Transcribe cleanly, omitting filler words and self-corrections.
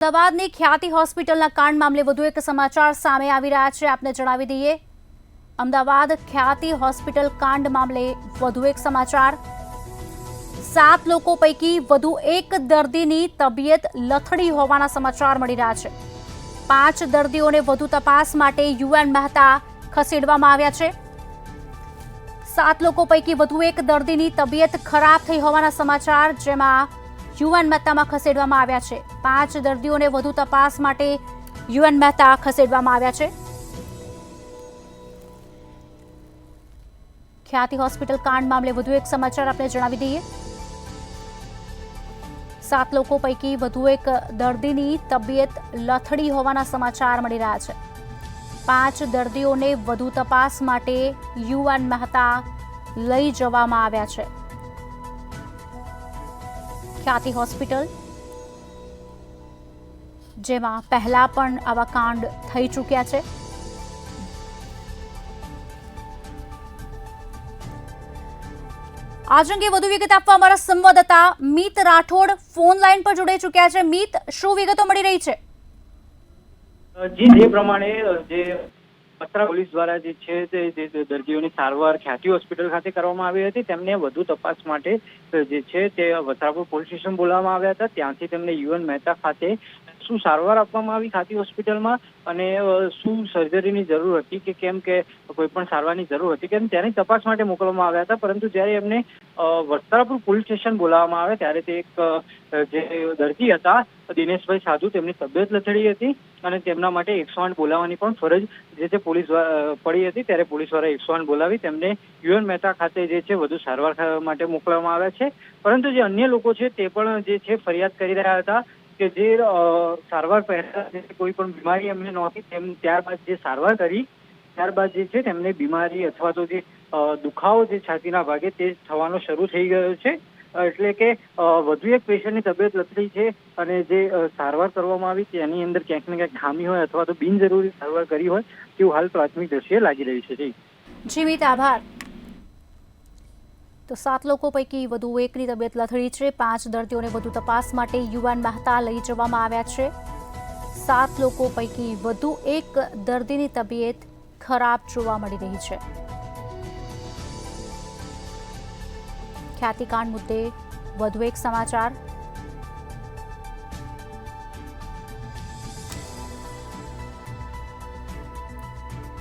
અમદાવાદની ખ્યાતિ હોસ્પિટલના કાંડ મામલે વધુ એક સમાચાર સામે આવી રહ્યા છે। આપને જણાવી દઈએ, અમદાવાદ ખ્યાતિ હોસ્પિટલ કાંડ મામલે વધુ એક સમાચાર। 7 લોકો પૈકી વધુ એક દર્દીની તબિયત લથડી હોવાના સમાચાર મળી રહ્યા છે। 5 દર્દીઓને વધુ તપાસ માટે યુએન મહેતા ખસેડવામાં આવ્યા છે। 7 લોકો પૈકી વધુ એક દર્દીની તબિયત ખરાબ થઈ હોવાના સમાચાર, જેમાં યુએન મહેતામાં ખસેડવામાં આવ્યા છે। 5 દર્દીઓને વધુ તપાસ માટે યુએન મહેતા ખસેડવામાં આવ્યા છે। ખ્યાતિ હોસ્પિટલ કાંડ મામલે વધુ એક સમાચાર આપણે જણાવી દઈએ। 7 લોકો પૈકી વધુ એક દર્દીની તબિયત લથડી હોવાના સમાચાર મળી રહ્યા છે। 5 દર્દીઓને વધુ તપાસ માટે યુએન મહેતા લઈ જવામાં આવ્યા છે। ખ્યાતિ હોસ્પિટલ, જેમાં પહેલા પણ આવા કાંડ થઈ ચૂક્યા છે। આજ અંગે વધુ વિગત આપવા અમારા સંવાદદાતા મીત રાઠોડ ફોન લાઈન પર જોડાઈ ચૂક્યા છે। મીત, શું વિગતો મળી રહી છે? જી, જે પ્રમાણે જે વસ્ત્રા પોલીસ દ્વારા જે છે તે દર્દીઓની સારવાર ખ્યાતિ હોસ્પિટલ ખાતે કરવામાં આવી હતી, તેમને વધુ તપાસ માટે જે છે તે વસ્ત્રાપુર પોલીસ સ્ટેશન બોલાવવામાં આવ્યા હતા। ત્યાંથી તેમને યુએન મહેતા ખાતે શું સારવાર આપવામાં આવી ખ્યાતિ હોસ્પિટલમાં અને શું સર્જરીની જરૂર હતી કે કેમ, કે કોઈ પણ સારવારની જરૂર હતી કે તેની તપાસ માટે મોકલવામાં આવ્યા હતા। પરંતુ જ્યારે એમને વસ્ત્રાપુર પોલીસ સ્ટેશન બોલાવવામાં આવ્યા ત્યારે તે એક જે દર્દી હતા દિનેશભાઈ સાધુ, તેમની તબિયત લથડી હતી અને તેમના માટે 108 બોલાવવાની પણ ફરજ જે તે પોલીસ પડી હતી। ત્યારે પોલીસ દ્વારા 108 બોલાવી તેમને યુએન મહેતા ખાતે જે છે વધુ સારવાર માટે મોકલવામાં આવ્યા છે। પરંતુ જે અન્ય લોકો છે તે પણ જે છે ફરિયાદ કરી રહ્યા હતા કે જે સારવાર પહેલા કોઈ પણ બીમારી એમને નહોતી, તેમ ત્યારબાદ જે સારવાર કરી ત્યારબાદ જે છે તેમને બીમારી અથવા તો જે દુખાવો જે છાતીના ભાગે તે થવાનો શરૂ થઈ ગયો છે। એટલે કે વધુ એક પેશન્ટની તબિયત લથડી છે અને જે સારવાર કરવામાં આવી તેની અંદર ક્યાંક ને ક્યાંક ખામી હોય અથવા તો બિનજરૂરી સારવાર કરી હોય તેવું હાલ પ્રાથમિક દ્રષ્ટિએ લાગી રહ્યું છે। જી મિત, આભાર। તો 7 લોકો પૈકી વધુ એકની તબિયત લથડી છે। 5 દર્દીઓને વધુ તપાસ માટે યુએન મહેતા લઈ જવામાં આવ્યા છે। 7 લોકો પૈકી વધુ એક દર્દીની તબિયત ખરાબ જોવા મળી રહી છે। ખ્યાતિકાંડ મુદ્દે વધુ એક સમાચાર।